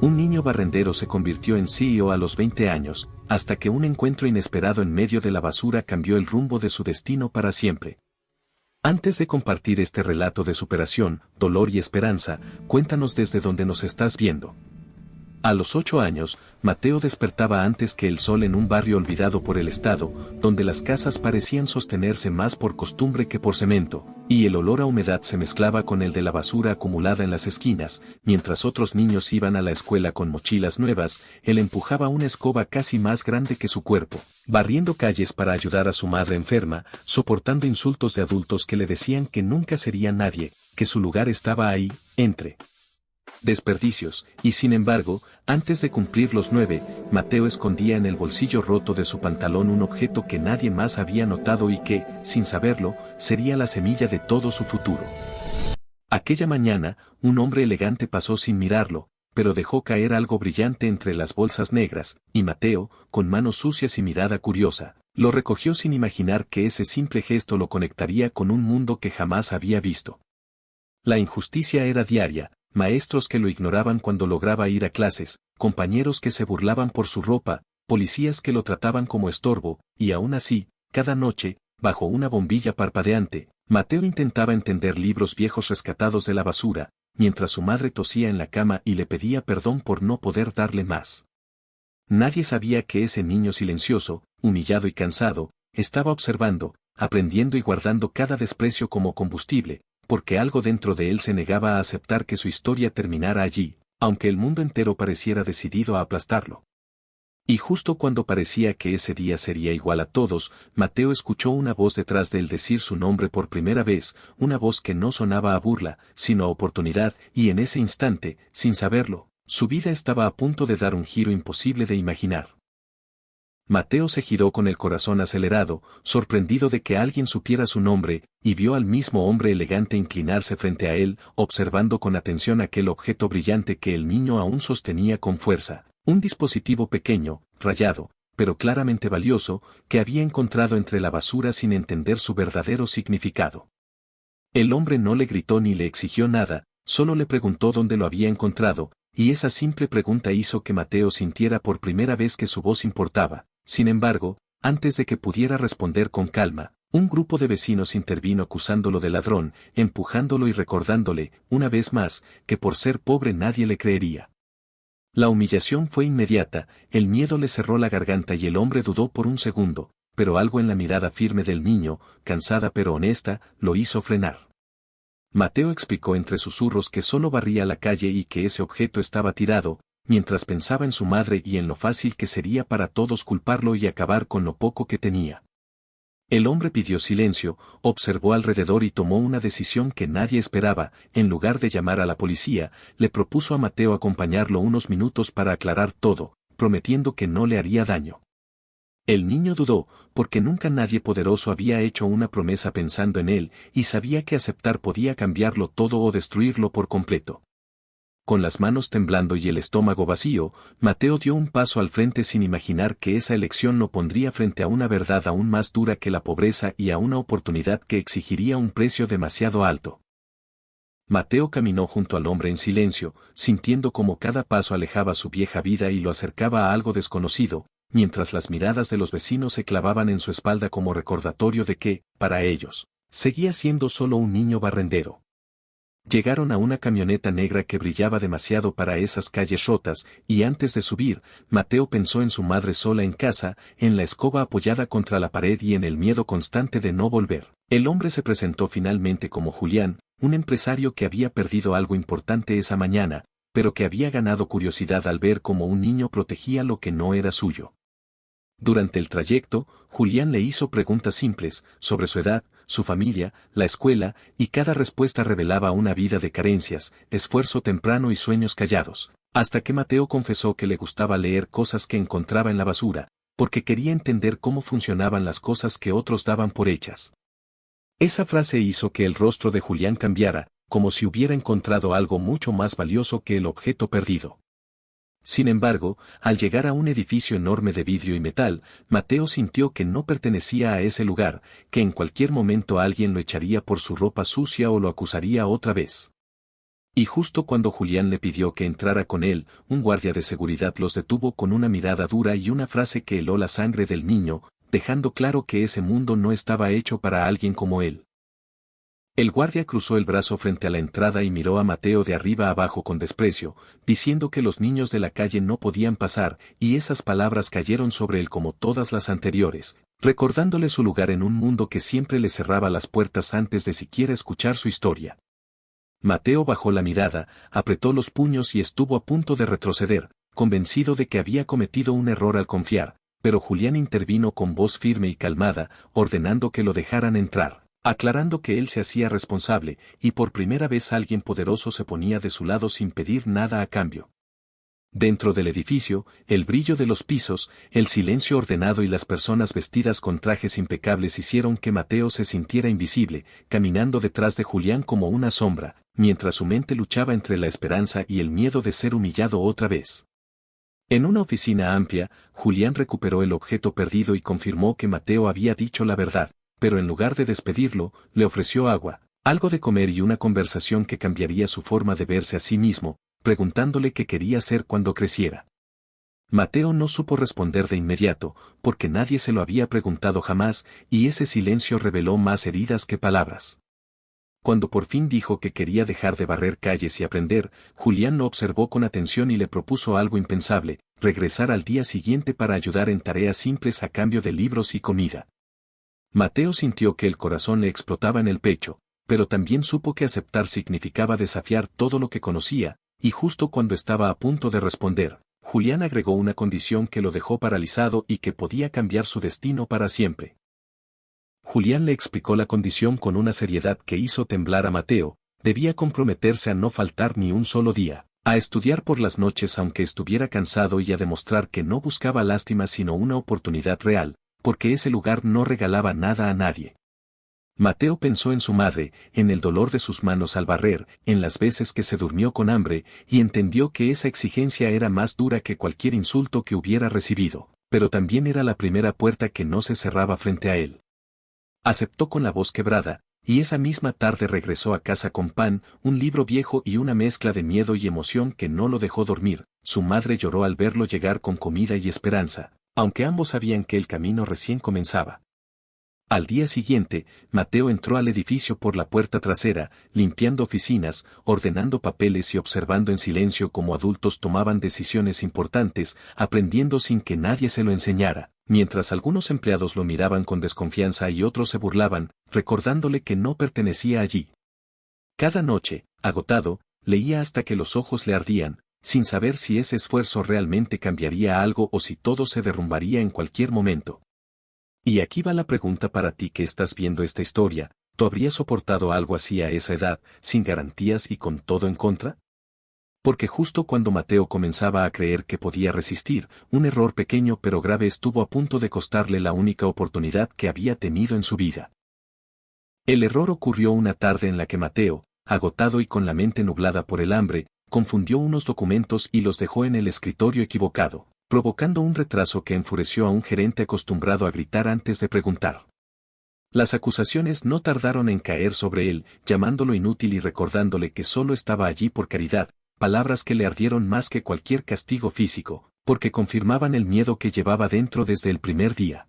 Un niño barrendero se convirtió en CEO a los 20 años, hasta que un encuentro inesperado en medio de la basura cambió el rumbo de su destino para siempre. Antes de compartir este relato de superación, dolor y esperanza, cuéntanos desde dónde nos estás viendo. A los 8 años, Mateo despertaba antes que el sol en un barrio olvidado por el Estado, donde las casas parecían sostenerse más por costumbre que por cemento, y el olor a humedad se mezclaba con el de la basura acumulada en las esquinas. Mientras otros niños iban a la escuela con mochilas nuevas, él empujaba una escoba casi más grande que su cuerpo, barriendo calles para ayudar a su madre enferma, soportando insultos de adultos que le decían que nunca sería nadie, que su lugar estaba ahí, entre desperdicios, y sin embargo, antes de cumplir los 9, Mateo escondía en el bolsillo roto de su pantalón un objeto que nadie más había notado y que, sin saberlo, sería la semilla de todo su futuro. Aquella mañana, un hombre elegante pasó sin mirarlo, pero dejó caer algo brillante entre las bolsas negras, y Mateo, con manos sucias y mirada curiosa, lo recogió sin imaginar que ese simple gesto lo conectaría con un mundo que jamás había visto. La injusticia era diaria. Maestros que lo ignoraban cuando lograba ir a clases, compañeros que se burlaban por su ropa, policías que lo trataban como estorbo, y aún así, cada noche, bajo una bombilla parpadeante, Mateo intentaba entender libros viejos rescatados de la basura, mientras su madre tosía en la cama y le pedía perdón por no poder darle más. Nadie sabía que ese niño silencioso, humillado y cansado, estaba observando, aprendiendo y guardando cada desprecio como combustible, porque algo dentro de él se negaba a aceptar que su historia terminara allí, aunque el mundo entero pareciera decidido a aplastarlo. Y justo cuando parecía que ese día sería igual a todos, Mateo escuchó una voz detrás de él decir su nombre por primera vez, una voz que no sonaba a burla, sino a oportunidad, y en ese instante, sin saberlo, su vida estaba a punto de dar un giro imposible de imaginar. Mateo se giró con el corazón acelerado, sorprendido de que alguien supiera su nombre, y vio al mismo hombre elegante inclinarse frente a él, observando con atención aquel objeto brillante que el niño aún sostenía con fuerza, un dispositivo pequeño, rayado, pero claramente valioso, que había encontrado entre la basura sin entender su verdadero significado. El hombre no le gritó ni le exigió nada, solo le preguntó dónde lo había encontrado, y esa simple pregunta hizo que Mateo sintiera por primera vez que su voz importaba. Sin embargo, antes de que pudiera responder con calma, un grupo de vecinos intervino acusándolo de ladrón, empujándolo y recordándole, una vez más, que por ser pobre nadie le creería. La humillación fue inmediata, el miedo le cerró la garganta y el hombre dudó por un segundo, pero algo en la mirada firme del niño, cansada pero honesta, lo hizo frenar. Mateo explicó entre susurros que solo barría la calle y que ese objeto estaba tirado, mientras pensaba en su madre y en lo fácil que sería para todos culparlo y acabar con lo poco que tenía. El hombre pidió silencio, observó alrededor y tomó una decisión que nadie esperaba. En lugar de llamar a la policía, le propuso a Mateo acompañarlo unos minutos para aclarar todo, prometiendo que no le haría daño. El niño dudó, porque nunca nadie poderoso había hecho una promesa pensando en él, y sabía que aceptar podía cambiarlo todo o destruirlo por completo. Con las manos temblando y el estómago vacío, Mateo dio un paso al frente sin imaginar que esa elección lo pondría frente a una verdad aún más dura que la pobreza y a una oportunidad que exigiría un precio demasiado alto. Mateo caminó junto al hombre en silencio, sintiendo cómo cada paso alejaba su vieja vida y lo acercaba a algo desconocido, mientras las miradas de los vecinos se clavaban en su espalda como recordatorio de que, para ellos, seguía siendo solo un niño barrendero. Llegaron a una camioneta negra que brillaba demasiado para esas calles rotas, y antes de subir, Mateo pensó en su madre sola en casa, en la escoba apoyada contra la pared y en el miedo constante de no volver. El hombre se presentó finalmente como Julián, un empresario que había perdido algo importante esa mañana, pero que había ganado curiosidad al ver cómo un niño protegía lo que no era suyo. Durante el trayecto, Julián le hizo preguntas simples, sobre su edad, su familia, la escuela, y cada respuesta revelaba una vida de carencias, esfuerzo temprano y sueños callados, hasta que Mateo confesó que le gustaba leer cosas que encontraba en la basura, porque quería entender cómo funcionaban las cosas que otros daban por hechas. Esa frase hizo que el rostro de Julián cambiara, como si hubiera encontrado algo mucho más valioso que el objeto perdido. Sin embargo, al llegar a un edificio enorme de vidrio y metal, Mateo sintió que no pertenecía a ese lugar, que en cualquier momento alguien lo echaría por su ropa sucia o lo acusaría otra vez. Y justo cuando Julián le pidió que entrara con él, un guardia de seguridad los detuvo con una mirada dura y una frase que heló la sangre del niño, dejando claro que ese mundo no estaba hecho para alguien como él. El guardia cruzó el brazo frente a la entrada y miró a Mateo de arriba abajo con desprecio, diciendo que los niños de la calle no podían pasar, y esas palabras cayeron sobre él como todas las anteriores, recordándole su lugar en un mundo que siempre le cerraba las puertas antes de siquiera escuchar su historia. Mateo bajó la mirada, apretó los puños y estuvo a punto de retroceder, convencido de que había cometido un error al confiar, pero Julián intervino con voz firme y calmada, ordenando que lo dejaran entrar, aclarando que él se hacía responsable, y por primera vez alguien poderoso se ponía de su lado sin pedir nada a cambio. Dentro del edificio, el brillo de los pisos, el silencio ordenado y las personas vestidas con trajes impecables hicieron que Mateo se sintiera invisible, caminando detrás de Julián como una sombra, mientras su mente luchaba entre la esperanza y el miedo de ser humillado otra vez. En una oficina amplia, Julián recuperó el objeto perdido y confirmó que Mateo había dicho la verdad, pero en lugar de despedirlo, le ofreció agua, algo de comer y una conversación que cambiaría su forma de verse a sí mismo, preguntándole qué quería hacer cuando creciera. Mateo no supo responder de inmediato, porque nadie se lo había preguntado jamás, y ese silencio reveló más heridas que palabras. Cuando por fin dijo que quería dejar de barrer calles y aprender, Julián lo observó con atención y le propuso algo impensable, regresar al día siguiente para ayudar en tareas simples a cambio de libros y comida. Mateo sintió que el corazón le explotaba en el pecho, pero también supo que aceptar significaba desafiar todo lo que conocía, y justo cuando estaba a punto de responder, Julián agregó una condición que lo dejó paralizado y que podía cambiar su destino para siempre. Julián le explicó la condición con una seriedad que hizo temblar a Mateo: debía comprometerse a no faltar ni un solo día, a estudiar por las noches aunque estuviera cansado y a demostrar que no buscaba lástima sino una oportunidad real, porque ese lugar no regalaba nada a nadie. Mateo pensó en su madre, en el dolor de sus manos al barrer, en las veces que se durmió con hambre, y entendió que esa exigencia era más dura que cualquier insulto que hubiera recibido, pero también era la primera puerta que no se cerraba frente a él. Aceptó con la voz quebrada, y esa misma tarde regresó a casa con pan, un libro viejo y una mezcla de miedo y emoción que no lo dejó dormir. Su madre lloró al verlo llegar con comida y esperanza, aunque ambos sabían que el camino recién comenzaba. Al día siguiente, Mateo entró al edificio por la puerta trasera, limpiando oficinas, ordenando papeles y observando en silencio cómo adultos tomaban decisiones importantes, aprendiendo sin que nadie se lo enseñara, mientras algunos empleados lo miraban con desconfianza y otros se burlaban, recordándole que no pertenecía allí. Cada noche, agotado, leía hasta que los ojos le ardían, sin saber si ese esfuerzo realmente cambiaría algo o si todo se derrumbaría en cualquier momento. Y aquí va la pregunta para ti que estás viendo esta historia: ¿tú habrías soportado algo así a esa edad, sin garantías y con todo en contra? Porque justo cuando Mateo comenzaba a creer que podía resistir, un error pequeño pero grave estuvo a punto de costarle la única oportunidad que había tenido en su vida. El error ocurrió una tarde en la que Mateo, agotado y con la mente nublada por el hambre, confundió unos documentos y los dejó en el escritorio equivocado, provocando un retraso que enfureció a un gerente acostumbrado a gritar antes de preguntar. Las acusaciones no tardaron en caer sobre él, llamándolo inútil y recordándole que solo estaba allí por caridad, palabras que le ardieron más que cualquier castigo físico, porque confirmaban el miedo que llevaba dentro desde el primer día.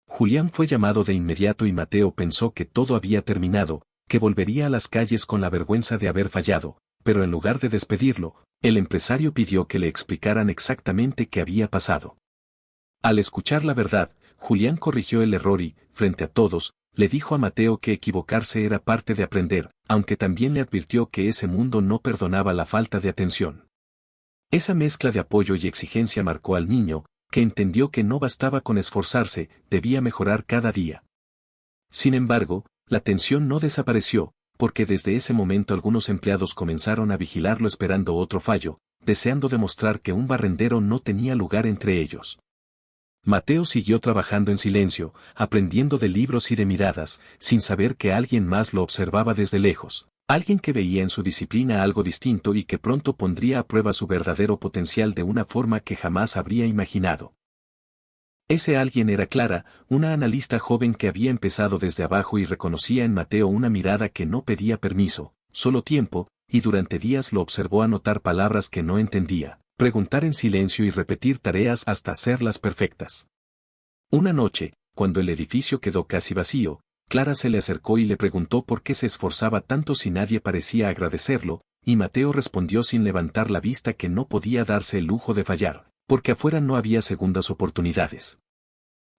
Julián fue llamado de inmediato y Mateo pensó que todo había terminado, que volvería a las calles con la vergüenza de haber fallado, pero en lugar de despedirlo, el empresario pidió que le explicaran exactamente qué había pasado. Al escuchar la verdad, Julián corrigió el error y, frente a todos, le dijo a Mateo que equivocarse era parte de aprender, aunque también le advirtió que ese mundo no perdonaba la falta de atención. Esa mezcla de apoyo y exigencia marcó al niño, que entendió que no bastaba con esforzarse, debía mejorar cada día. Sin embargo, la tensión no desapareció, porque desde ese momento algunos empleados comenzaron a vigilarlo esperando otro fallo, deseando demostrar que un barrendero no tenía lugar entre ellos. Mateo siguió trabajando en silencio, aprendiendo de libros y de miradas, sin saber que alguien más lo observaba desde lejos, alguien que veía en su disciplina algo distinto y que pronto pondría a prueba su verdadero potencial de una forma que jamás habría imaginado. Ese alguien era Clara, una analista joven que había empezado desde abajo y reconocía en Mateo una mirada que no pedía permiso, solo tiempo, y durante días lo observó anotar palabras que no entendía, preguntar en silencio y repetir tareas hasta hacerlas perfectas. Una noche, cuando el edificio quedó casi vacío, Clara se le acercó y le preguntó por qué se esforzaba tanto si nadie parecía agradecerlo, y Mateo respondió sin levantar la vista que no podía darse el lujo de fallar, porque afuera no había segundas oportunidades.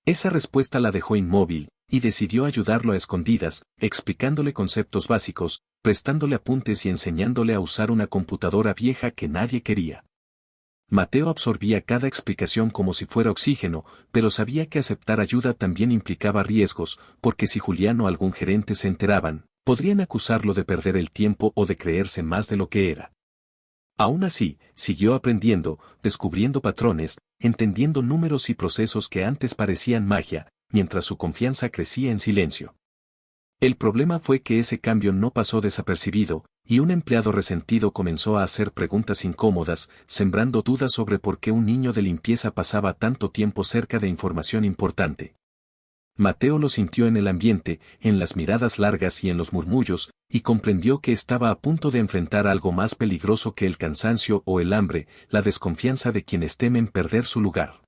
Esa respuesta la dejó inmóvil, y decidió ayudarlo a escondidas, explicándole conceptos básicos, prestándole apuntes y enseñándole a usar una computadora vieja que nadie quería. Mateo absorbía cada explicación como si fuera oxígeno, pero sabía que aceptar ayuda también implicaba riesgos, porque si Julián o algún gerente se enteraban, podrían acusarlo de perder el tiempo o de creerse más de lo que era. Aún así, siguió aprendiendo, descubriendo patrones, entendiendo números y procesos que antes parecían magia, mientras su confianza crecía en silencio. El problema fue que ese cambio no pasó desapercibido, y un empleado resentido comenzó a hacer preguntas incómodas, sembrando dudas sobre por qué un niño de limpieza pasaba tanto tiempo cerca de información importante. Mateo lo sintió en el ambiente, en las miradas largas y en los murmullos, y comprendió que estaba a punto de enfrentar algo más peligroso que el cansancio o el hambre, la desconfianza de quienes temen perder su lugar.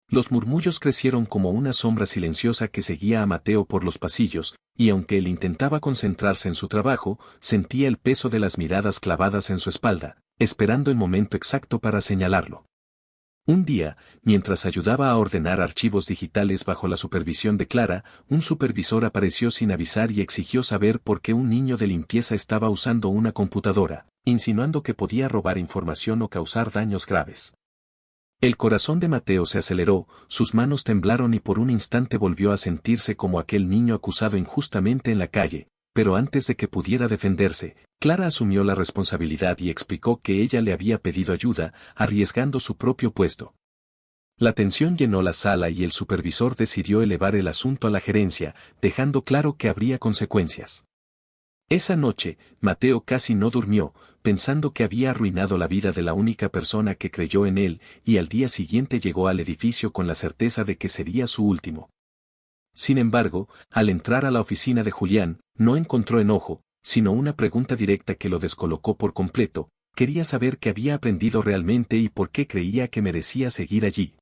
Los murmullos crecieron como una sombra silenciosa que seguía a Mateo por los pasillos, y aunque él intentaba concentrarse en su trabajo, sentía el peso de las miradas clavadas en su espalda, esperando el momento exacto para señalarlo. Un día, mientras ayudaba a ordenar archivos digitales bajo la supervisión de Clara, un supervisor apareció sin avisar y exigió saber por qué un niño de limpieza estaba usando una computadora, insinuando que podía robar información o causar daños graves. El corazón de Mateo se aceleró, sus manos temblaron y por un instante volvió a sentirse como aquel niño acusado injustamente en la calle, pero antes de que pudiera defenderse, Clara asumió la responsabilidad y explicó que ella le había pedido ayuda, arriesgando su propio puesto. La tensión llenó la sala y el supervisor decidió elevar el asunto a la gerencia, dejando claro que habría consecuencias. Esa noche, Mateo casi no durmió, pensando que había arruinado la vida de la única persona que creyó en él, y al día siguiente llegó al edificio con la certeza de que sería su último. Sin embargo, al entrar a la oficina de Julián, no encontró enojo, sino una pregunta directa que lo descolocó por completo. Quería saber qué había aprendido realmente y por qué creía que merecía seguir allí.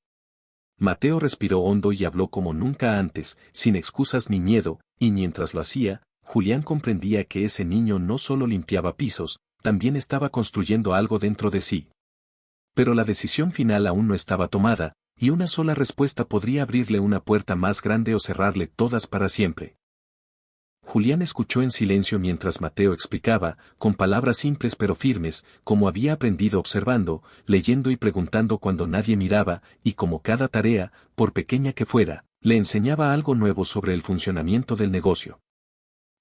Mateo respiró hondo y habló como nunca antes, sin excusas ni miedo, y mientras lo hacía, Julián comprendía que ese niño no solo limpiaba pisos, también estaba construyendo algo dentro de sí. Pero la decisión final aún no estaba tomada, y una sola respuesta podría abrirle una puerta más grande o cerrarle todas para siempre. Julián escuchó en silencio mientras Mateo explicaba, con palabras simples pero firmes, como había aprendido observando, leyendo y preguntando cuando nadie miraba, y como cada tarea, por pequeña que fuera, le enseñaba algo nuevo sobre el funcionamiento del negocio.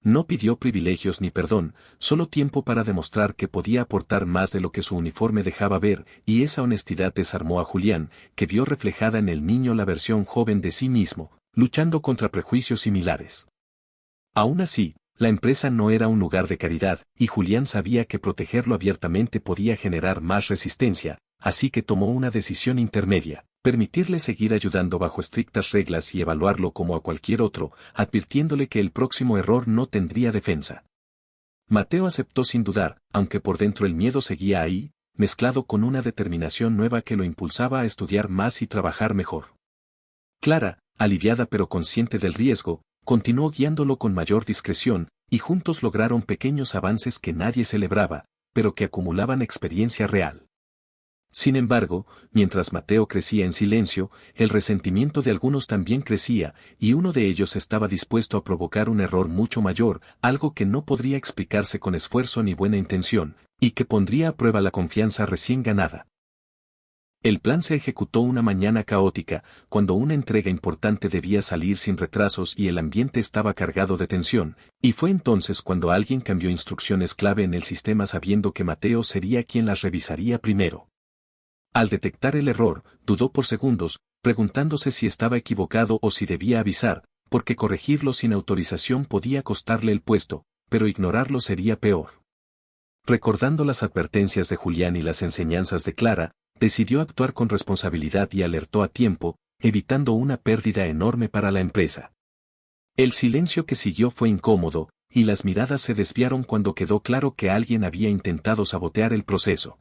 No pidió privilegios ni perdón, solo tiempo para demostrar que podía aportar más de lo que su uniforme dejaba ver, y esa honestidad desarmó a Julián, que vio reflejada en el niño la versión joven de sí mismo, luchando contra prejuicios similares. Aún así, la empresa no era un lugar de caridad, y Julián sabía que protegerlo abiertamente podía generar más resistencia, así que tomó una decisión intermedia: permitirle seguir ayudando bajo estrictas reglas y evaluarlo como a cualquier otro, advirtiéndole que el próximo error no tendría defensa. Mateo aceptó sin dudar, aunque por dentro el miedo seguía ahí, mezclado con una determinación nueva que lo impulsaba a estudiar más y trabajar mejor. Clara, aliviada pero consciente del riesgo, continuó guiándolo con mayor discreción, y juntos lograron pequeños avances que nadie celebraba, pero que acumulaban experiencia real. Sin embargo, mientras Mateo crecía en silencio, el resentimiento de algunos también crecía, y uno de ellos estaba dispuesto a provocar un error mucho mayor, algo que no podría explicarse con esfuerzo ni buena intención, y que pondría a prueba la confianza recién ganada. El plan se ejecutó una mañana caótica, cuando una entrega importante debía salir sin retrasos y el ambiente estaba cargado de tensión, y fue entonces cuando alguien cambió instrucciones clave en el sistema sabiendo que Mateo sería quien las revisaría primero. Al detectar el error, dudó por segundos, preguntándose si estaba equivocado o si debía avisar, porque corregirlo sin autorización podía costarle el puesto, pero ignorarlo sería peor. Recordando las advertencias de Julián y las enseñanzas de Clara, decidió actuar con responsabilidad y alertó a tiempo, evitando una pérdida enorme para la empresa. El silencio que siguió fue incómodo, y las miradas se desviaron cuando quedó claro que alguien había intentado sabotear el proceso.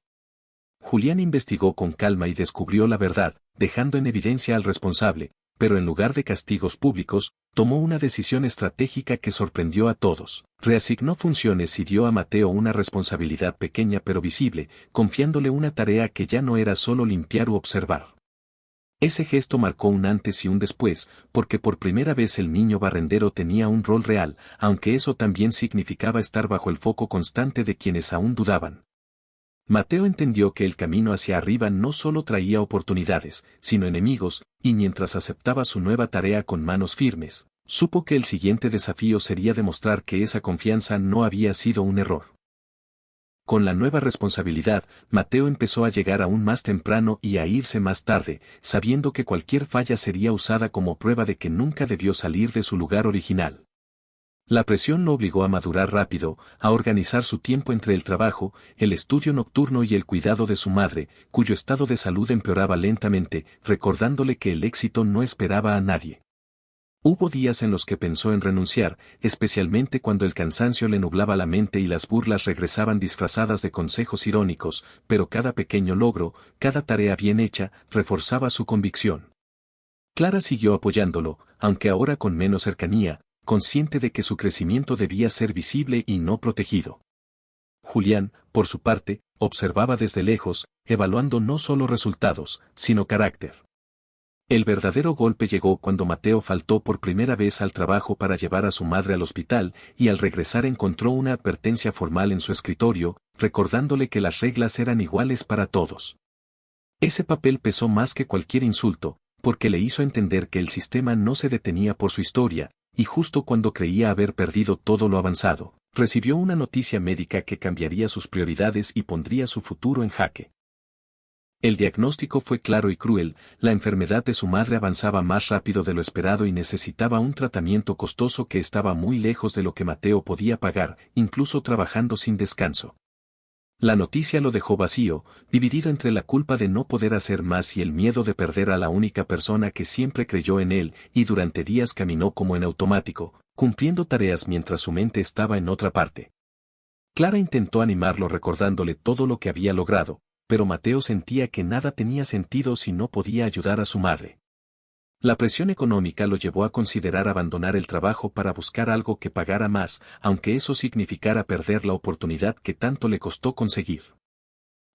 Julián investigó con calma y descubrió la verdad, dejando en evidencia al responsable, pero en lugar de castigos públicos, tomó una decisión estratégica que sorprendió a todos. Reasignó funciones y dio a Mateo una responsabilidad pequeña pero visible, confiándole una tarea que ya no era solo limpiar u observar. Ese gesto marcó un antes y un después, porque por primera vez el niño barrendero tenía un rol real, aunque eso también significaba estar bajo el foco constante de quienes aún dudaban. Mateo entendió que el camino hacia arriba no solo traía oportunidades, sino enemigos, y mientras aceptaba su nueva tarea con manos firmes, supo que el siguiente desafío sería demostrar que esa confianza no había sido un error. Con la nueva responsabilidad, Mateo empezó a llegar aún más temprano y a irse más tarde, sabiendo que cualquier falla sería usada como prueba de que nunca debió salir de su lugar original. La presión lo obligó a madurar rápido, a organizar su tiempo entre el trabajo, el estudio nocturno y el cuidado de su madre, cuyo estado de salud empeoraba lentamente, recordándole que el éxito no esperaba a nadie. Hubo días en los que pensó en renunciar, especialmente cuando el cansancio le nublaba la mente y las burlas regresaban disfrazadas de consejos irónicos, pero cada pequeño logro, cada tarea bien hecha, reforzaba su convicción. Clara siguió apoyándolo, aunque ahora con menos cercanía, consciente de que su crecimiento debía ser visible y no protegido. Julián, por su parte, observaba desde lejos, evaluando no solo resultados, sino carácter. El verdadero golpe llegó cuando Mateo faltó por primera vez al trabajo para llevar a su madre al hospital y al regresar encontró una advertencia formal en su escritorio, recordándole que las reglas eran iguales para todos. Ese papel pesó más que cualquier insulto, porque le hizo entender que el sistema no se detenía por su historia, y justo cuando creía haber perdido todo lo avanzado, recibió una noticia médica que cambiaría sus prioridades y pondría su futuro en jaque. El diagnóstico fue claro y cruel, la enfermedad de su madre avanzaba más rápido de lo esperado y necesitaba un tratamiento costoso que estaba muy lejos de lo que Mateo podía pagar, incluso trabajando sin descanso. La noticia lo dejó vacío, dividido entre la culpa de no poder hacer más y el miedo de perder a la única persona que siempre creyó en él, y durante días caminó como en automático, cumpliendo tareas mientras su mente estaba en otra parte. Clara intentó animarlo recordándole todo lo que había logrado, pero Mateo sentía que nada tenía sentido si no podía ayudar a su madre. La presión económica lo llevó a considerar abandonar el trabajo para buscar algo que pagara más, aunque eso significara perder la oportunidad que tanto le costó conseguir.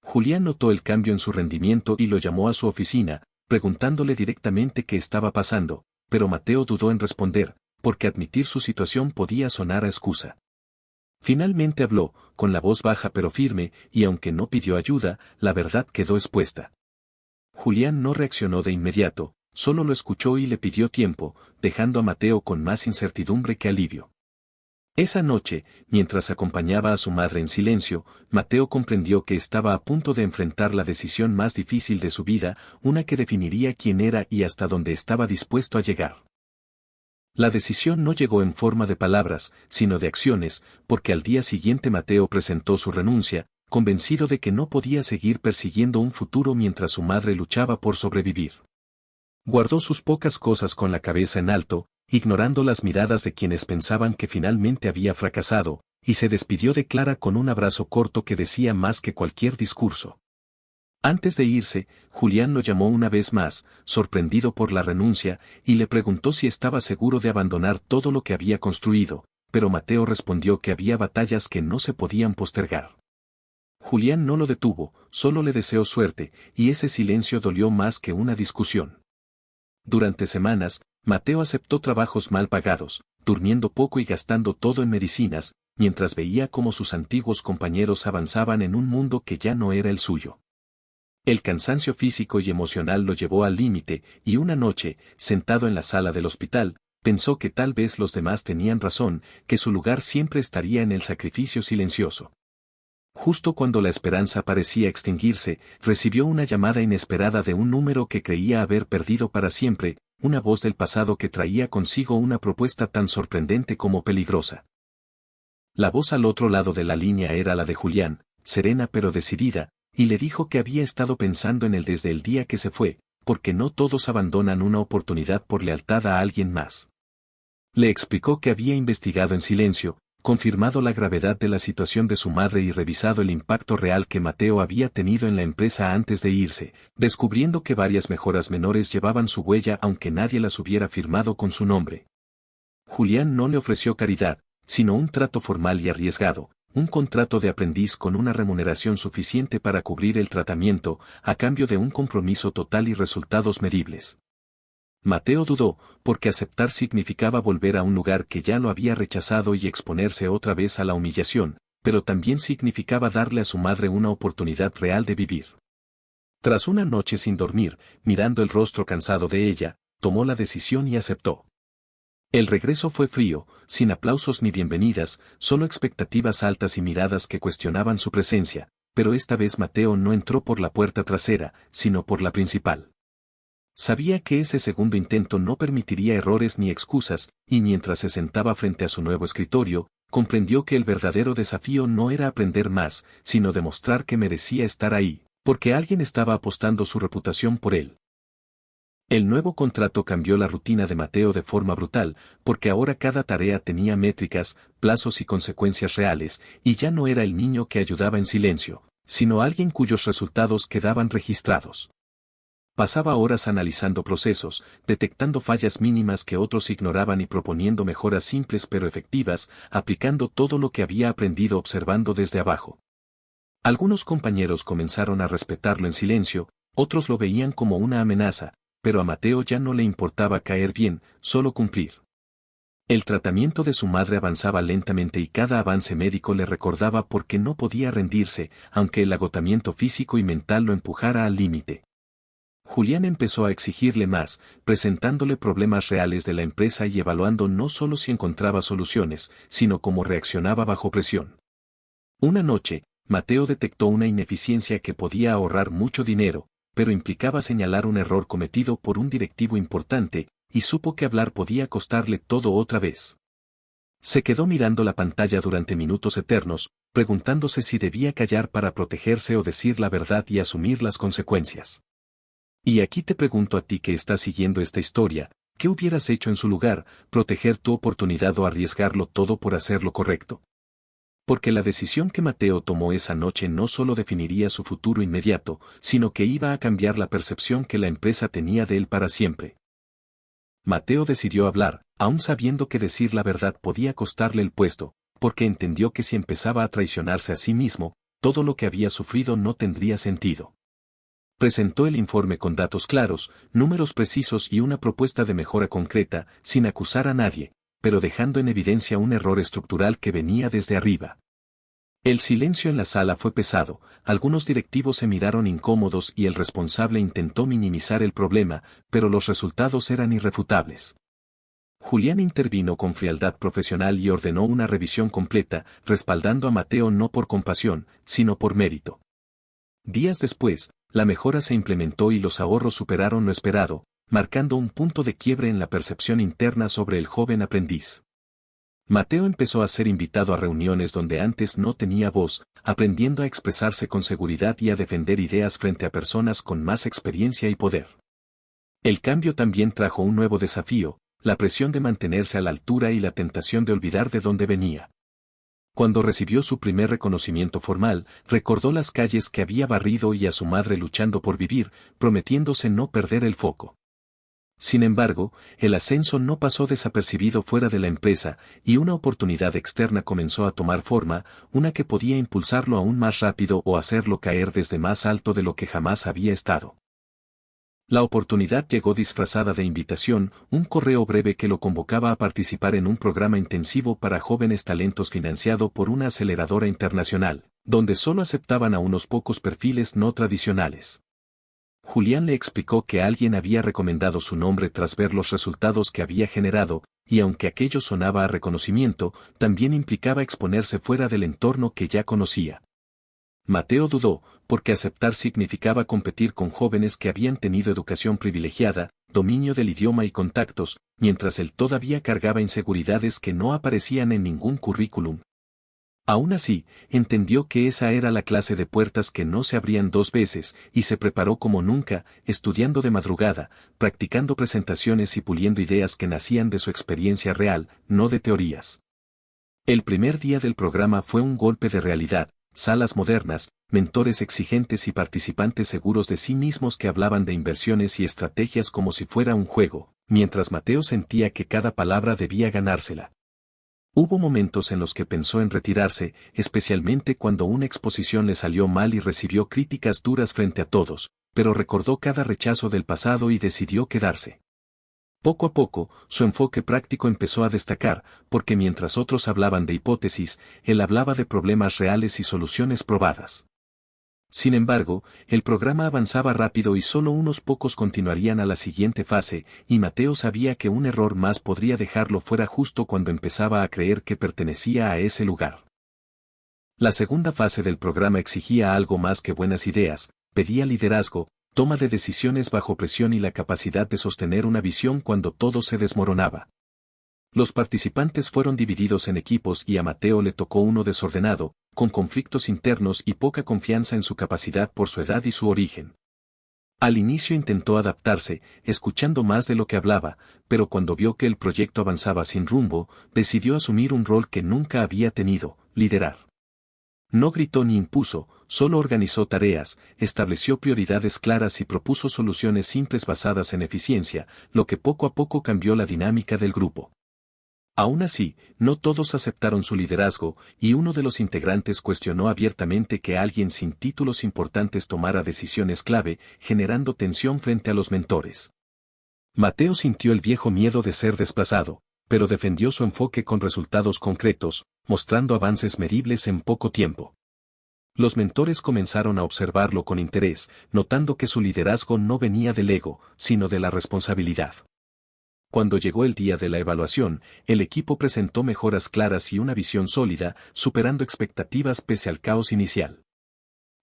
Julián notó el cambio en su rendimiento y lo llamó a su oficina, preguntándole directamente qué estaba pasando, pero Mateo dudó en responder, porque admitir su situación podía sonar a excusa. Finalmente habló, con la voz baja pero firme, y aunque no pidió ayuda, la verdad quedó expuesta. Julián no reaccionó de inmediato, solo lo escuchó y le pidió tiempo, dejando a Mateo con más incertidumbre que alivio. Esa noche, mientras acompañaba a su madre en silencio, Mateo comprendió que estaba a punto de enfrentar la decisión más difícil de su vida, una que definiría quién era y hasta dónde estaba dispuesto a llegar. La decisión no llegó en forma de palabras, sino de acciones, porque al día siguiente Mateo presentó su renuncia, convencido de que no podía seguir persiguiendo un futuro mientras su madre luchaba por sobrevivir. Guardó sus pocas cosas con la cabeza en alto, ignorando las miradas de quienes pensaban que finalmente había fracasado, y se despidió de Clara con un abrazo corto que decía más que cualquier discurso. Antes de irse, Julián lo llamó una vez más, sorprendido por la renuncia, y le preguntó si estaba seguro de abandonar todo lo que había construido, pero Mateo respondió que había batallas que no se podían postergar. Julián no lo detuvo, solo le deseó suerte, y ese silencio dolió más que una discusión. Durante semanas, Mateo aceptó trabajos mal pagados, durmiendo poco y gastando todo en medicinas, mientras veía cómo sus antiguos compañeros avanzaban en un mundo que ya no era el suyo. El cansancio físico y emocional lo llevó al límite, y una noche, sentado en la sala del hospital, pensó que tal vez los demás tenían razón, que su lugar siempre estaría en el sacrificio silencioso. Justo cuando la esperanza parecía extinguirse, recibió una llamada inesperada de un número que creía haber perdido para siempre, una voz del pasado que traía consigo una propuesta tan sorprendente como peligrosa. La voz al otro lado de la línea era la de Julián, serena pero decidida, y le dijo que había estado pensando en él desde el día que se fue, porque no todos abandonan una oportunidad por lealtad a alguien más. Le explicó que había investigado en silencio, confirmado la gravedad de la situación de su madre y revisado el impacto real que Mateo había tenido en la empresa antes de irse, descubriendo que varias mejoras menores llevaban su huella aunque nadie las hubiera firmado con su nombre. Julián no le ofreció caridad, sino un trato formal y arriesgado, un contrato de aprendiz con una remuneración suficiente para cubrir el tratamiento, a cambio de un compromiso total y resultados medibles. Mateo dudó, porque aceptar significaba volver a un lugar que ya lo había rechazado y exponerse otra vez a la humillación, pero también significaba darle a su madre una oportunidad real de vivir. Tras una noche sin dormir, mirando el rostro cansado de ella, tomó la decisión y aceptó. El regreso fue frío, sin aplausos ni bienvenidas, solo expectativas altas y miradas que cuestionaban su presencia, pero esta vez Mateo no entró por la puerta trasera, sino por la principal. Sabía que ese segundo intento no permitiría errores ni excusas, y mientras se sentaba frente a su nuevo escritorio, comprendió que el verdadero desafío no era aprender más, sino demostrar que merecía estar ahí, porque alguien estaba apostando su reputación por él. El nuevo contrato cambió la rutina de Mateo de forma brutal, porque ahora cada tarea tenía métricas, plazos y consecuencias reales, y ya no era el niño que ayudaba en silencio, sino alguien cuyos resultados quedaban registrados. Pasaba horas analizando procesos, detectando fallas mínimas que otros ignoraban y proponiendo mejoras simples pero efectivas, aplicando todo lo que había aprendido observando desde abajo. Algunos compañeros comenzaron a respetarlo en silencio, otros lo veían como una amenaza, pero a Mateo ya no le importaba caer bien, solo cumplir. El tratamiento de su madre avanzaba lentamente y cada avance médico le recordaba por qué no podía rendirse, aunque el agotamiento físico y mental lo empujara al límite. Julián empezó a exigirle más, presentándole problemas reales de la empresa y evaluando no solo si encontraba soluciones, sino cómo reaccionaba bajo presión. Una noche, Mateo detectó una ineficiencia que podía ahorrar mucho dinero, pero implicaba señalar un error cometido por un directivo importante, y supo que hablar podía costarle todo otra vez. Se quedó mirando la pantalla durante minutos eternos, preguntándose si debía callar para protegerse o decir la verdad y asumir las consecuencias. Y aquí te pregunto a ti que estás siguiendo esta historia, ¿qué hubieras hecho en su lugar, proteger tu oportunidad o arriesgarlo todo por hacer lo correcto? Porque la decisión que Mateo tomó esa noche no solo definiría su futuro inmediato, sino que iba a cambiar la percepción que la empresa tenía de él para siempre. Mateo decidió hablar, aun sabiendo que decir la verdad podía costarle el puesto, porque entendió que si empezaba a traicionarse a sí mismo, todo lo que había sufrido no tendría sentido. Presentó el informe con datos claros, números precisos y una propuesta de mejora concreta, sin acusar a nadie, pero dejando en evidencia un error estructural que venía desde arriba. El silencio en la sala fue pesado, algunos directivos se miraron incómodos y el responsable intentó minimizar el problema, pero los resultados eran irrefutables. Julián intervino con frialdad profesional y ordenó una revisión completa, respaldando a Mateo no por compasión, sino por mérito. Días después, la mejora se implementó y los ahorros superaron lo esperado, marcando un punto de quiebre en la percepción interna sobre el joven aprendiz. Mateo empezó a ser invitado a reuniones donde antes no tenía voz, aprendiendo a expresarse con seguridad y a defender ideas frente a personas con más experiencia y poder. El cambio también trajo un nuevo desafío, la presión de mantenerse a la altura y la tentación de olvidar de dónde venía. Cuando recibió su primer reconocimiento formal, recordó las calles que había barrido y a su madre luchando por vivir, prometiéndose no perder el foco. Sin embargo, el ascenso no pasó desapercibido fuera de la empresa, y una oportunidad externa comenzó a tomar forma, una que podía impulsarlo aún más rápido o hacerlo caer desde más alto de lo que jamás había estado. La oportunidad llegó disfrazada de invitación, un correo breve que lo convocaba a participar en un programa intensivo para jóvenes talentos financiado por una aceleradora internacional, donde solo aceptaban a unos pocos perfiles no tradicionales. Julián le explicó que alguien había recomendado su nombre tras ver los resultados que había generado, y aunque aquello sonaba a reconocimiento, también implicaba exponerse fuera del entorno que ya conocía. Mateo dudó, porque aceptar significaba competir con jóvenes que habían tenido educación privilegiada, dominio del idioma y contactos, mientras él todavía cargaba inseguridades que no aparecían en ningún currículum. Aún así, entendió que esa era la clase de puertas que no se abrían dos veces, y se preparó como nunca, estudiando de madrugada, practicando presentaciones y puliendo ideas que nacían de su experiencia real, no de teorías. El primer día del programa fue un golpe de realidad, salas modernas, mentores exigentes y participantes seguros de sí mismos que hablaban de inversiones y estrategias como si fuera un juego, mientras Mateo sentía que cada palabra debía ganársela. Hubo momentos en los que pensó en retirarse, especialmente cuando una exposición le salió mal y recibió críticas duras frente a todos, pero recordó cada rechazo del pasado y decidió quedarse. Poco a poco, su enfoque práctico empezó a destacar, porque mientras otros hablaban de hipótesis, él hablaba de problemas reales y soluciones probadas. Sin embargo, el programa avanzaba rápido y solo unos pocos continuarían a la siguiente fase, y Mateo sabía que un error más podría dejarlo fuera justo cuando empezaba a creer que pertenecía a ese lugar. La segunda fase del programa exigía algo más que buenas ideas, pedía liderazgo, toma de decisiones bajo presión y la capacidad de sostener una visión cuando todo se desmoronaba. Los participantes fueron divididos en equipos y a Mateo le tocó uno desordenado, con conflictos internos y poca confianza en su capacidad por su edad y su origen. Al inicio intentó adaptarse, escuchando más de lo que hablaba, pero cuando vio que el proyecto avanzaba sin rumbo, decidió asumir un rol que nunca había tenido, liderar. No gritó ni impuso, solo organizó tareas, estableció prioridades claras y propuso soluciones simples basadas en eficiencia, lo que poco a poco cambió la dinámica del grupo. Aún así, no todos aceptaron su liderazgo, y uno de los integrantes cuestionó abiertamente que alguien sin títulos importantes tomara decisiones clave, generando tensión frente a los mentores. Mateo sintió el viejo miedo de ser desplazado, pero defendió su enfoque con resultados concretos, mostrando avances medibles en poco tiempo. Los mentores comenzaron a observarlo con interés, notando que su liderazgo no venía del ego, sino de la responsabilidad. Cuando llegó el día de la evaluación, el equipo presentó mejoras claras y una visión sólida, superando expectativas pese al caos inicial.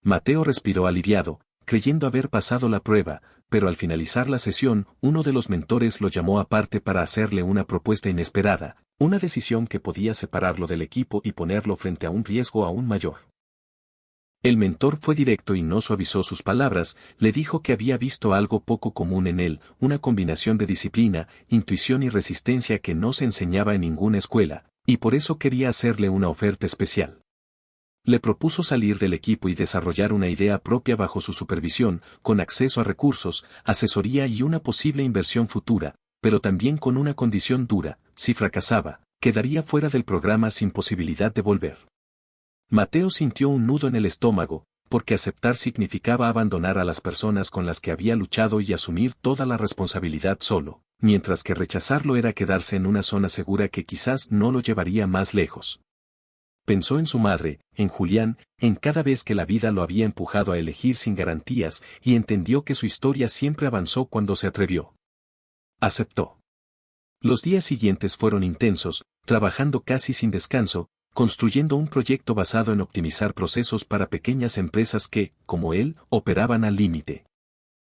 Mateo respiró aliviado, creyendo haber pasado la prueba, pero al finalizar la sesión, uno de los mentores lo llamó aparte para hacerle una propuesta inesperada, una decisión que podía separarlo del equipo y ponerlo frente a un riesgo aún mayor. El mentor fue directo y no suavizó sus palabras, le dijo que había visto algo poco común en él, una combinación de disciplina, intuición y resistencia que no se enseñaba en ninguna escuela, y por eso quería hacerle una oferta especial. Le propuso salir del equipo y desarrollar una idea propia bajo su supervisión, con acceso a recursos, asesoría y una posible inversión futura, pero también con una condición dura: si fracasaba, quedaría fuera del programa sin posibilidad de volver. Mateo sintió un nudo en el estómago, porque aceptar significaba abandonar a las personas con las que había luchado y asumir toda la responsabilidad solo, mientras que rechazarlo era quedarse en una zona segura que quizás no lo llevaría más lejos. Pensó en su madre, en Julián, en cada vez que la vida lo había empujado a elegir sin garantías, y entendió que su historia siempre avanzó cuando se atrevió. Aceptó. Los días siguientes fueron intensos, trabajando casi sin descanso, construyendo un proyecto basado en optimizar procesos para pequeñas empresas que, como él, operaban al límite.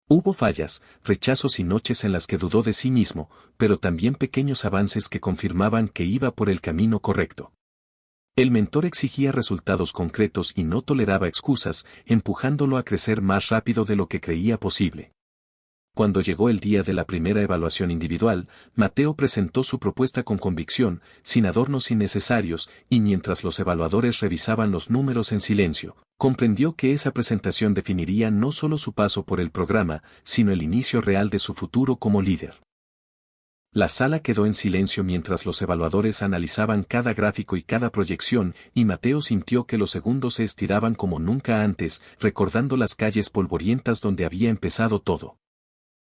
Hubo fallas, rechazos y noches en las que dudó de sí mismo, pero también pequeños avances que confirmaban que iba por el camino correcto. El mentor exigía resultados concretos y no toleraba excusas, empujándolo a crecer más rápido de lo que creía posible. Cuando llegó el día de la primera evaluación individual, Mateo presentó su propuesta con convicción, sin adornos innecesarios, y mientras los evaluadores revisaban los números en silencio, comprendió que esa presentación definiría no solo su paso por el programa, sino el inicio real de su futuro como líder. La sala quedó en silencio mientras los evaluadores analizaban cada gráfico y cada proyección, y Mateo sintió que los segundos se estiraban como nunca antes, recordando las calles polvorientas donde había empezado todo.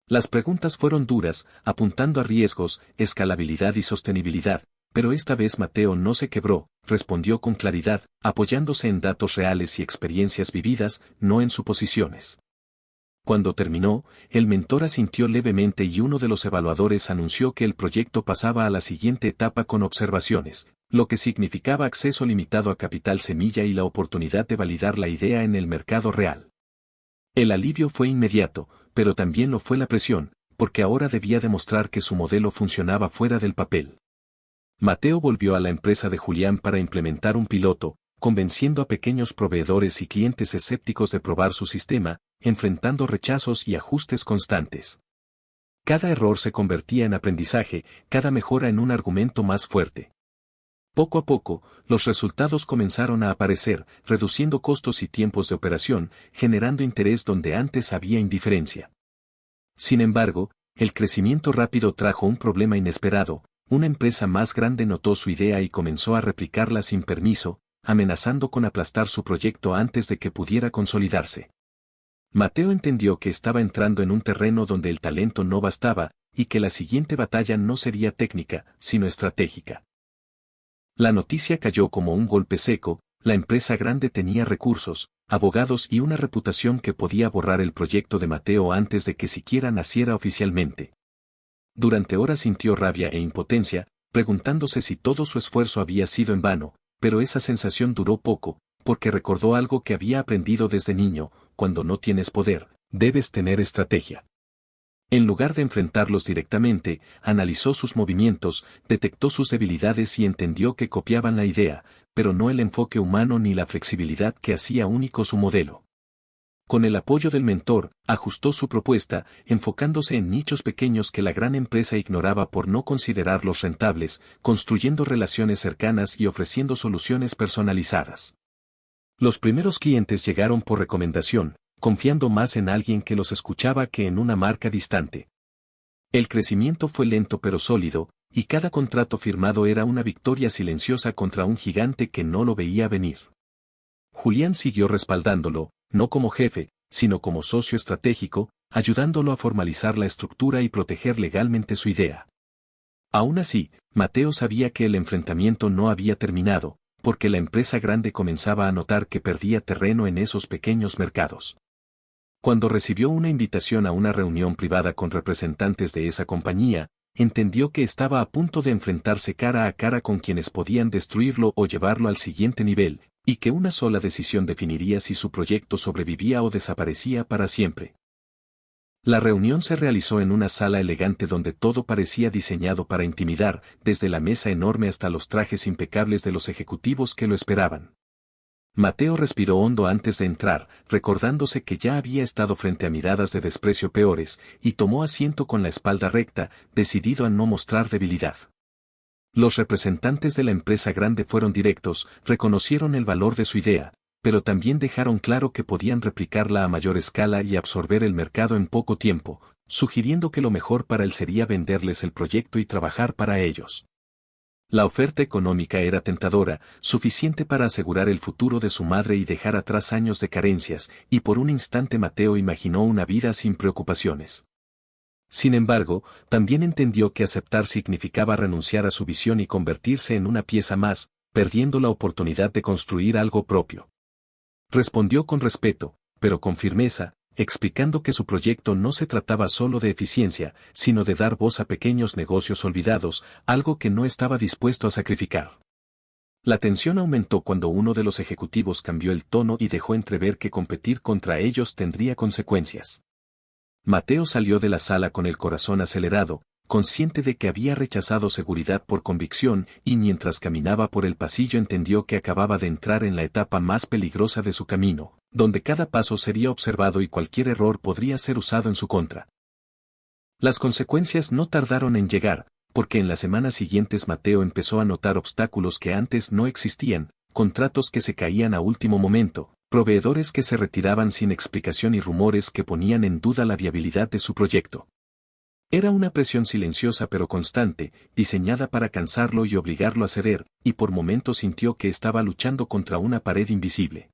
Las preguntas fueron duras, apuntando a riesgos, escalabilidad y sostenibilidad, pero esta vez Mateo no se quebró, respondió con claridad, apoyándose en datos reales y experiencias vividas, no en suposiciones. Cuando terminó, el mentor asintió levemente y uno de los evaluadores anunció que el proyecto pasaba a la siguiente etapa con observaciones, lo que significaba acceso limitado a capital semilla y la oportunidad de validar la idea en el mercado real. El alivio fue inmediato, pero también lo fue la presión, porque ahora debía demostrar que su modelo funcionaba fuera del papel. Mateo volvió a la empresa de Julián para implementar un piloto, convenciendo a pequeños proveedores y clientes escépticos de probar su sistema, enfrentando rechazos y ajustes constantes. Cada error se convertía en aprendizaje, cada mejora en un argumento más fuerte. Poco a poco, los resultados comenzaron a aparecer, reduciendo costos y tiempos de operación, generando interés donde antes había indiferencia. Sin embargo, el crecimiento rápido trajo un problema inesperado. Una empresa más grande notó su idea y comenzó a replicarla sin permiso, amenazando con aplastar su proyecto antes de que pudiera consolidarse. Mateo entendió que estaba entrando en un terreno donde el talento no bastaba, y que la siguiente batalla no sería técnica, sino estratégica. La noticia cayó como un golpe seco. La empresa grande tenía recursos, abogados y una reputación que podía borrar el proyecto de Mateo antes de que siquiera naciera oficialmente. Durante horas sintió rabia e impotencia, preguntándose si todo su esfuerzo había sido en vano, pero esa sensación duró poco, porque recordó algo que había aprendido desde niño: cuando no tienes poder, debes tener estrategia. En lugar de enfrentarlos directamente, analizó sus movimientos, detectó sus debilidades y entendió que copiaban la idea, pero no el enfoque humano ni la flexibilidad que hacía único su modelo. Con el apoyo del mentor, ajustó su propuesta, enfocándose en nichos pequeños que la gran empresa ignoraba por no considerarlos rentables, construyendo relaciones cercanas y ofreciendo soluciones personalizadas. Los primeros clientes llegaron por recomendación, confiando más en alguien que los escuchaba que en una marca distante. El crecimiento fue lento pero sólido, y cada contrato firmado era una victoria silenciosa contra un gigante que no lo veía venir. Julián siguió respaldándolo, no como jefe, sino como socio estratégico, ayudándolo a formalizar la estructura y proteger legalmente su idea. Aún así, Mateo sabía que el enfrentamiento no había terminado, porque la empresa grande comenzaba a notar que perdía terreno en esos pequeños mercados. Cuando recibió una invitación a una reunión privada con representantes de esa compañía, entendió que estaba a punto de enfrentarse cara a cara con quienes podían destruirlo o llevarlo al siguiente nivel, y que una sola decisión definiría si su proyecto sobrevivía o desaparecía para siempre. La reunión se realizó en una sala elegante donde todo parecía diseñado para intimidar, desde la mesa enorme hasta los trajes impecables de los ejecutivos que lo esperaban. Mateo respiró hondo antes de entrar, recordándose que ya había estado frente a miradas de desprecio peores, y tomó asiento con la espalda recta, decidido a no mostrar debilidad. Los representantes de la empresa grande fueron directos, reconocieron el valor de su idea, pero también dejaron claro que podían replicarla a mayor escala y absorber el mercado en poco tiempo, sugiriendo que lo mejor para él sería venderles el proyecto y trabajar para ellos. La oferta económica era tentadora, suficiente para asegurar el futuro de su madre y dejar atrás años de carencias, y por un instante Mateo imaginó una vida sin preocupaciones. Sin embargo, también entendió que aceptar significaba renunciar a su visión y convertirse en una pieza más, perdiendo la oportunidad de construir algo propio. Respondió con respeto, pero con firmeza, explicando que su proyecto no se trataba solo de eficiencia, sino de dar voz a pequeños negocios olvidados, algo que no estaba dispuesto a sacrificar. La tensión aumentó cuando uno de los ejecutivos cambió el tono y dejó entrever que competir contra ellos tendría consecuencias. Mateo salió de la sala con el corazón acelerado, consciente de que había rechazado seguridad por convicción, y mientras caminaba por el pasillo entendió que acababa de entrar en la etapa más peligrosa de su camino, donde cada paso sería observado y cualquier error podría ser usado en su contra. Las consecuencias no tardaron en llegar, porque en las semanas siguientes Mateo empezó a notar obstáculos que antes no existían, contratos que se caían a último momento, proveedores que se retiraban sin explicación y rumores que ponían en duda la viabilidad de su proyecto. Era una presión silenciosa pero constante, diseñada para cansarlo y obligarlo a ceder, y por momentos sintió que estaba luchando contra una pared invisible.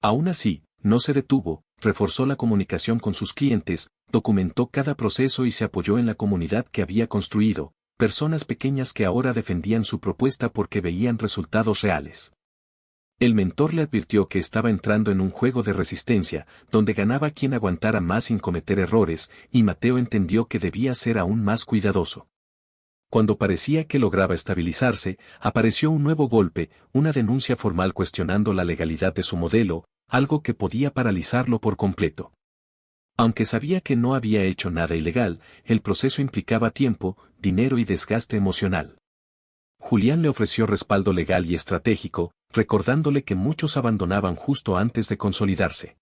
Aún así, no se detuvo, reforzó la comunicación con sus clientes, documentó cada proceso y se apoyó en la comunidad que había construido, personas pequeñas que ahora defendían su propuesta porque veían resultados reales. El mentor le advirtió que estaba entrando en un juego de resistencia, donde ganaba quien aguantara más sin cometer errores, y Mateo entendió que debía ser aún más cuidadoso. Cuando parecía que lograba estabilizarse, apareció un nuevo golpe, una denuncia formal cuestionando la legalidad de su modelo, algo que podía paralizarlo por completo. Aunque sabía que no había hecho nada ilegal, el proceso implicaba tiempo, dinero y desgaste emocional. Julián le ofreció respaldo legal y estratégico, recordándole que muchos abandonaban justo antes de consolidarse.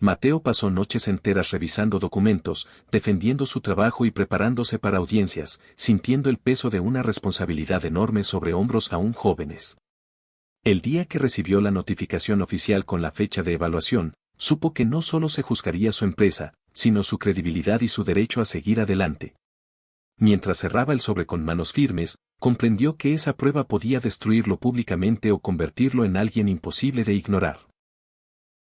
Mateo pasó noches enteras revisando documentos, defendiendo su trabajo y preparándose para audiencias, sintiendo el peso de una responsabilidad enorme sobre hombros aún jóvenes. El día que recibió la notificación oficial con la fecha de evaluación, supo que no solo se juzgaría su empresa, sino su credibilidad y su derecho a seguir adelante. Mientras cerraba el sobre con manos firmes, comprendió que esa prueba podía destruirlo públicamente o convertirlo en alguien imposible de ignorar.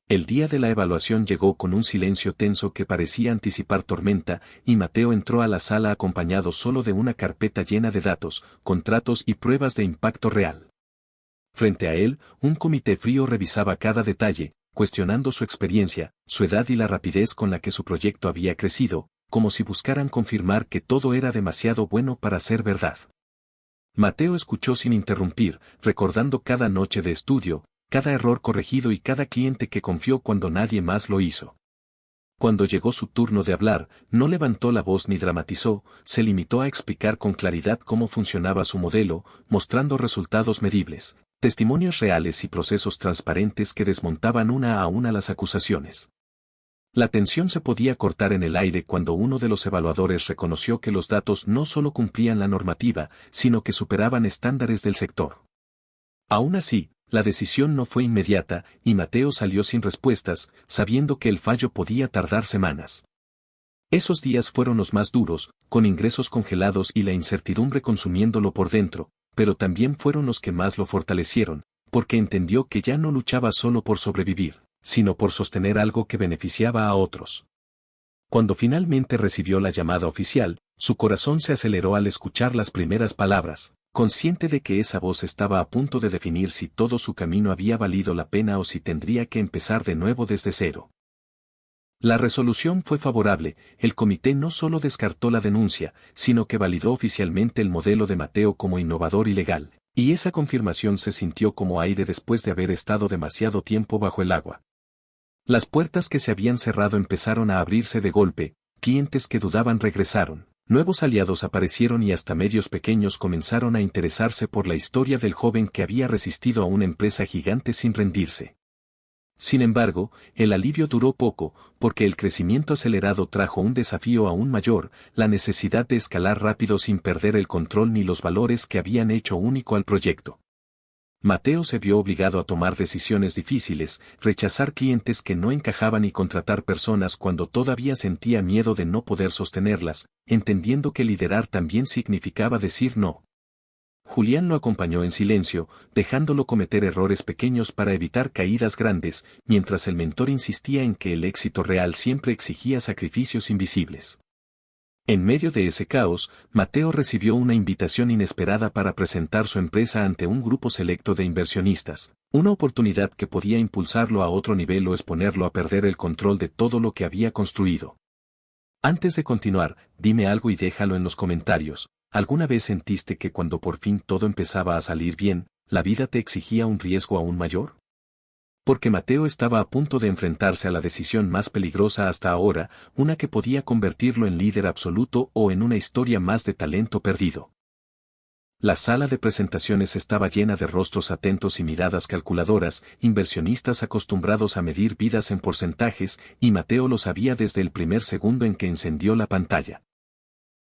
El día de la evaluación llegó con un silencio tenso que parecía anticipar tormenta, y Mateo entró a la sala acompañado solo de una carpeta llena de datos, contratos y pruebas de impacto real. Frente a él, un comité frío revisaba cada detalle, cuestionando su experiencia, su edad y la rapidez con la que su proyecto había crecido, como si buscaran confirmar que todo era demasiado bueno para ser verdad. Mateo escuchó sin interrumpir, recordando cada noche de estudio, cada error corregido y cada cliente que confió cuando nadie más lo hizo. Cuando llegó su turno de hablar, no levantó la voz ni dramatizó, se limitó a explicar con claridad cómo funcionaba su modelo, mostrando resultados medibles, testimonios reales y procesos transparentes que desmontaban una a una las acusaciones. La tensión se podía cortar en el aire cuando uno de los evaluadores reconoció que los datos no solo cumplían la normativa, sino que superaban estándares del sector. Aún así, la decisión no fue inmediata, y Mateo salió sin respuestas, sabiendo que el fallo podía tardar semanas. Esos días fueron los más duros, con ingresos congelados y la incertidumbre consumiéndolo por dentro, pero también fueron los que más lo fortalecieron, porque entendió que ya no luchaba solo por sobrevivir, sino por sostener algo que beneficiaba a otros. Cuando finalmente recibió la llamada oficial, su corazón se aceleró al escuchar las primeras palabras, consciente de que esa voz estaba a punto de definir si todo su camino había valido la pena o si tendría que empezar de nuevo desde cero. La resolución fue favorable, el comité no solo descartó la denuncia, sino que validó oficialmente el modelo de Mateo como innovador y legal, y esa confirmación se sintió como aire después de haber estado demasiado tiempo bajo el agua. Las puertas que se habían cerrado empezaron a abrirse de golpe, clientes que dudaban regresaron, nuevos aliados aparecieron y hasta medios pequeños comenzaron a interesarse por la historia del joven que había resistido a una empresa gigante sin rendirse. Sin embargo, el alivio duró poco, porque el crecimiento acelerado trajo un desafío aún mayor, la necesidad de escalar rápido sin perder el control ni los valores que habían hecho único al proyecto. Mateo se vio obligado a tomar decisiones difíciles, rechazar clientes que no encajaban y contratar personas cuando todavía sentía miedo de no poder sostenerlas, entendiendo que liderar también significaba decir no. Julián lo acompañó en silencio, dejándolo cometer errores pequeños para evitar caídas grandes, mientras el mentor insistía en que el éxito real siempre exigía sacrificios invisibles. En medio de ese caos, Mateo recibió una invitación inesperada para presentar su empresa ante un grupo selecto de inversionistas, una oportunidad que podía impulsarlo a otro nivel o exponerlo a perder el control de todo lo que había construido. Antes de continuar, dime algo y déjalo en los comentarios. ¿Alguna vez sentiste que cuando por fin todo empezaba a salir bien, la vida te exigía un riesgo aún mayor? Porque Mateo estaba a punto de enfrentarse a la decisión más peligrosa hasta ahora, una que podía convertirlo en líder absoluto o en una historia más de talento perdido. La sala de presentaciones estaba llena de rostros atentos y miradas calculadoras, inversionistas acostumbrados a medir vidas en porcentajes, y Mateo lo sabía desde el primer segundo en que encendió la pantalla.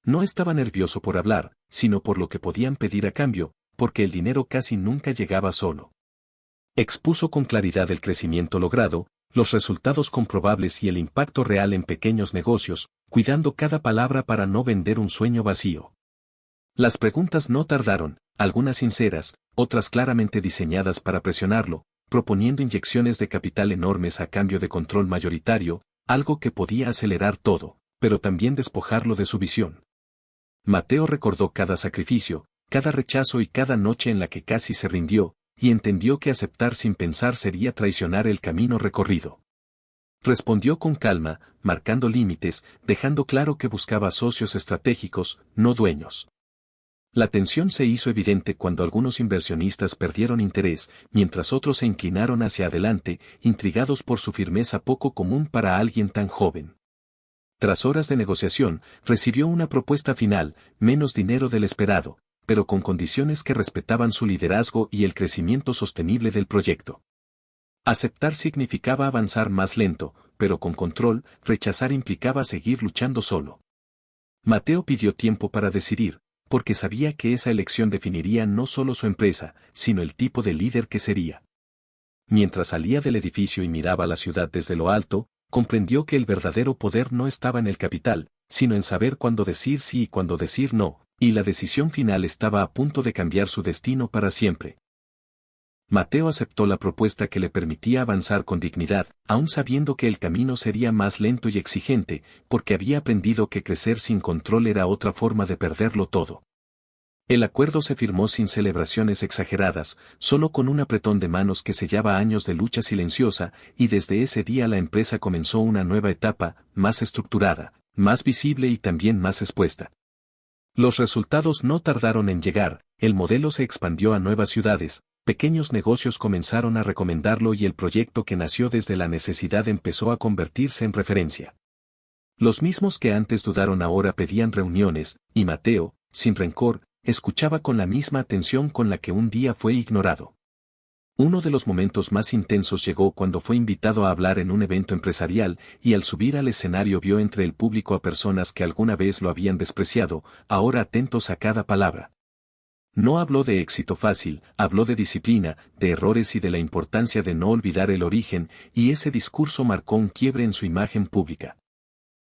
No estaba nervioso por hablar, sino por lo que podían pedir a cambio, porque el dinero casi nunca llegaba solo. Expuso con claridad el crecimiento logrado, los resultados comprobables y el impacto real en pequeños negocios, cuidando cada palabra para no vender un sueño vacío. Las preguntas no tardaron, algunas sinceras, otras claramente diseñadas para presionarlo, proponiendo inyecciones de capital enormes a cambio de control mayoritario, algo que podía acelerar todo, pero también despojarlo de su visión. Mateo recordó cada sacrificio, cada rechazo y cada noche en la que casi se rindió, y entendió que aceptar sin pensar sería traicionar el camino recorrido. Respondió con calma, marcando límites, dejando claro que buscaba socios estratégicos, no dueños. La tensión se hizo evidente cuando algunos inversionistas perdieron interés, mientras otros se inclinaron hacia adelante, intrigados por su firmeza poco común para alguien tan joven. Tras horas de negociación, recibió una propuesta final, menos dinero del esperado, pero con condiciones que respetaban su liderazgo y el crecimiento sostenible del proyecto. Aceptar significaba avanzar más lento, pero con control; rechazar implicaba seguir luchando solo. Mateo pidió tiempo para decidir, porque sabía que esa elección definiría no solo su empresa, sino el tipo de líder que sería. Mientras salía del edificio y miraba la ciudad desde lo alto, comprendió que el verdadero poder no estaba en el capital, sino en saber cuándo decir sí y cuándo decir no, y la decisión final estaba a punto de cambiar su destino para siempre. Mateo aceptó la propuesta que le permitía avanzar con dignidad, aun sabiendo que el camino sería más lento y exigente, porque había aprendido que crecer sin control era otra forma de perderlo todo. El acuerdo se firmó sin celebraciones exageradas, solo con un apretón de manos que sellaba años de lucha silenciosa, y desde ese día la empresa comenzó una nueva etapa, más estructurada, más visible y también más expuesta. Los resultados no tardaron en llegar, el modelo se expandió a nuevas ciudades, pequeños negocios comenzaron a recomendarlo y el proyecto que nació desde la necesidad empezó a convertirse en referencia. Los mismos que antes dudaron ahora pedían reuniones, y Mateo, sin rencor, escuchaba con la misma atención con la que un día fue ignorado. Uno de los momentos más intensos llegó cuando fue invitado a hablar en un evento empresarial, y al subir al escenario vio entre el público a personas que alguna vez lo habían despreciado, ahora atentos a cada palabra. No habló de éxito fácil, habló de disciplina, de errores y de la importancia de no olvidar el origen, y ese discurso marcó un quiebre en su imagen pública.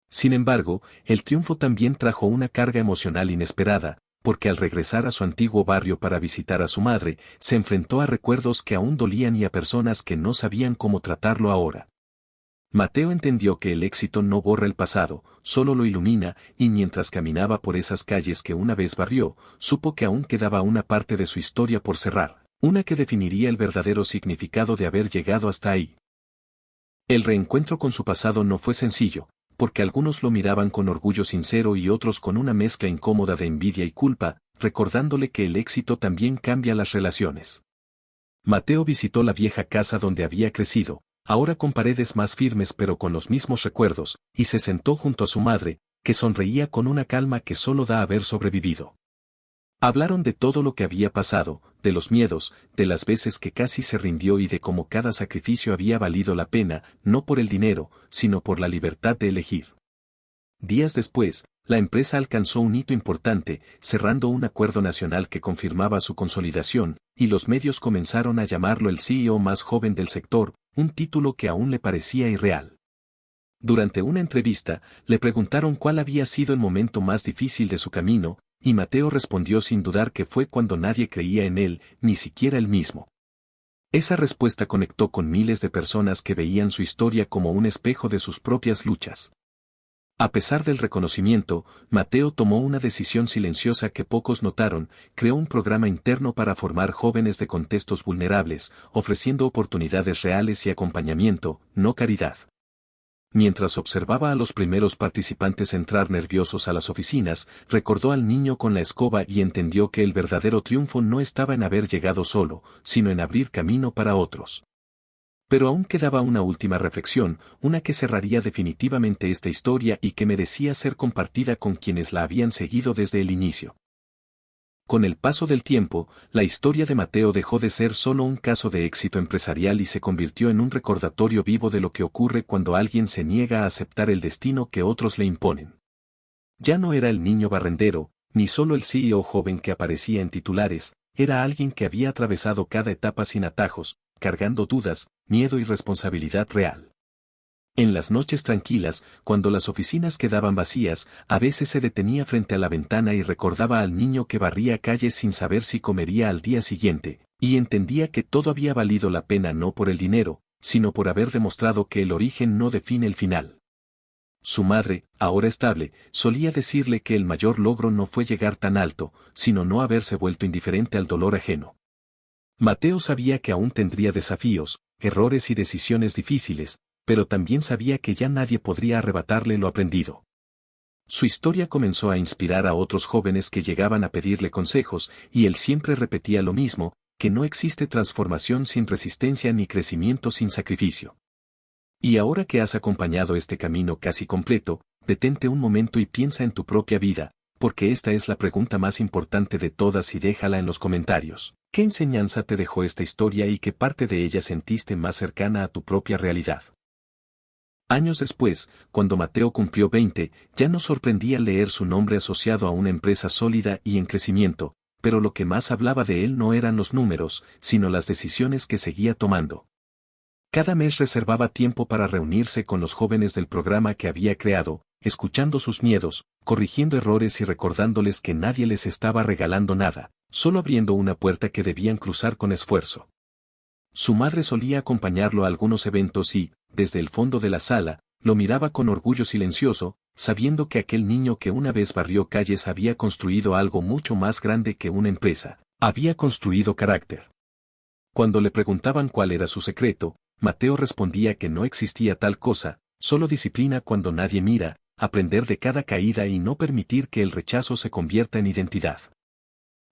Sin embargo, el triunfo también trajo una carga emocional inesperada, porque al regresar a su antiguo barrio para visitar a su madre, se enfrentó a recuerdos que aún dolían y a personas que no sabían cómo tratarlo ahora. Mateo entendió que el éxito no borra el pasado, solo lo ilumina, y mientras caminaba por esas calles que una vez barrió, supo que aún quedaba una parte de su historia por cerrar, una que definiría el verdadero significado de haber llegado hasta ahí. El reencuentro con su pasado no fue sencillo, porque algunos lo miraban con orgullo sincero y otros con una mezcla incómoda de envidia y culpa, recordándole que el éxito también cambia las relaciones. Mateo visitó la vieja casa donde había crecido, ahora con paredes más firmes pero con los mismos recuerdos, y se sentó junto a su madre, que sonreía con una calma que solo da haber sobrevivido. Hablaron de todo lo que había pasado, de los miedos, de las veces que casi se rindió y de cómo cada sacrificio había valido la pena, no por el dinero, sino por la libertad de elegir. Días después, la empresa alcanzó un hito importante, cerrando un acuerdo nacional que confirmaba su consolidación, y los medios comenzaron a llamarlo el CEO más joven del sector, un título que aún le parecía irreal. Durante una entrevista, le preguntaron cuál había sido el momento más difícil de su camino, y Mateo respondió sin dudar que fue cuando nadie creía en él, ni siquiera él mismo. Esa respuesta conectó con miles de personas que veían su historia como un espejo de sus propias luchas. A pesar del reconocimiento, Mateo tomó una decisión silenciosa que pocos notaron, creó un programa interno para formar jóvenes de contextos vulnerables, ofreciendo oportunidades reales y acompañamiento, no caridad. Mientras observaba a los primeros participantes entrar nerviosos a las oficinas, recordó al niño con la escoba y entendió que el verdadero triunfo no estaba en haber llegado solo, sino en abrir camino para otros. Pero aún quedaba una última reflexión, una que cerraría definitivamente esta historia y que merecía ser compartida con quienes la habían seguido desde el inicio. Con el paso del tiempo, la historia de Mateo dejó de ser solo un caso de éxito empresarial y se convirtió en un recordatorio vivo de lo que ocurre cuando alguien se niega a aceptar el destino que otros le imponen. Ya no era el niño barrendero, ni solo el CEO joven que aparecía en titulares, era alguien que había atravesado cada etapa sin atajos, cargando dudas, miedo y responsabilidad real. En las noches tranquilas, cuando las oficinas quedaban vacías, a veces se detenía frente a la ventana y recordaba al niño que barría calles sin saber si comería al día siguiente, y entendía que todo había valido la pena no por el dinero, sino por haber demostrado que el origen no define el final. Su madre, ahora estable, solía decirle que el mayor logro no fue llegar tan alto, sino no haberse vuelto indiferente al dolor ajeno. Mateo sabía que aún tendría desafíos, errores y decisiones difíciles, pero también sabía que ya nadie podría arrebatarle lo aprendido. Su historia comenzó a inspirar a otros jóvenes que llegaban a pedirle consejos, y él siempre repetía lo mismo, que no existe transformación sin resistencia ni crecimiento sin sacrificio. Y ahora que has acompañado este camino casi completo, detente un momento y piensa en tu propia vida, porque esta es la pregunta más importante de todas y déjala en los comentarios. ¿Qué enseñanza te dejó esta historia y qué parte de ella sentiste más cercana a tu propia realidad? Años después, cuando Mateo cumplió 20, ya nos sorprendía leer su nombre asociado a una empresa sólida y en crecimiento, pero lo que más hablaba de él no eran los números, sino las decisiones que seguía tomando. Cada mes reservaba tiempo para reunirse con los jóvenes del programa que había creado, escuchando sus miedos, corrigiendo errores y recordándoles que nadie les estaba regalando nada, solo abriendo una puerta que debían cruzar con esfuerzo. Su madre solía acompañarlo a algunos eventos y, desde el fondo de la sala, lo miraba con orgullo silencioso, sabiendo que aquel niño que una vez barrió calles había construido algo mucho más grande que una empresa, había construido carácter. Cuando le preguntaban cuál era su secreto, Mateo respondía que no existía tal cosa, solo disciplina cuando nadie mira, aprender de cada caída y no permitir que el rechazo se convierta en identidad.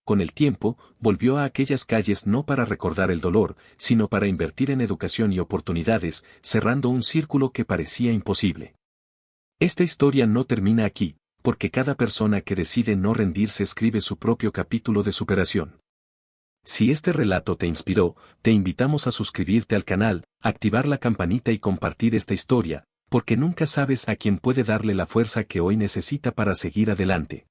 Con el tiempo, volvió a aquellas calles no para recordar el dolor, sino para invertir en educación y oportunidades, cerrando un círculo que parecía imposible. Esta historia no termina aquí, porque cada persona que decide no rendirse escribe su propio capítulo de superación. Si este relato te inspiró, te invitamos a suscribirte al canal, activar la campanita y compartir esta historia, porque nunca sabes a quién puede darle la fuerza que hoy necesita para seguir adelante.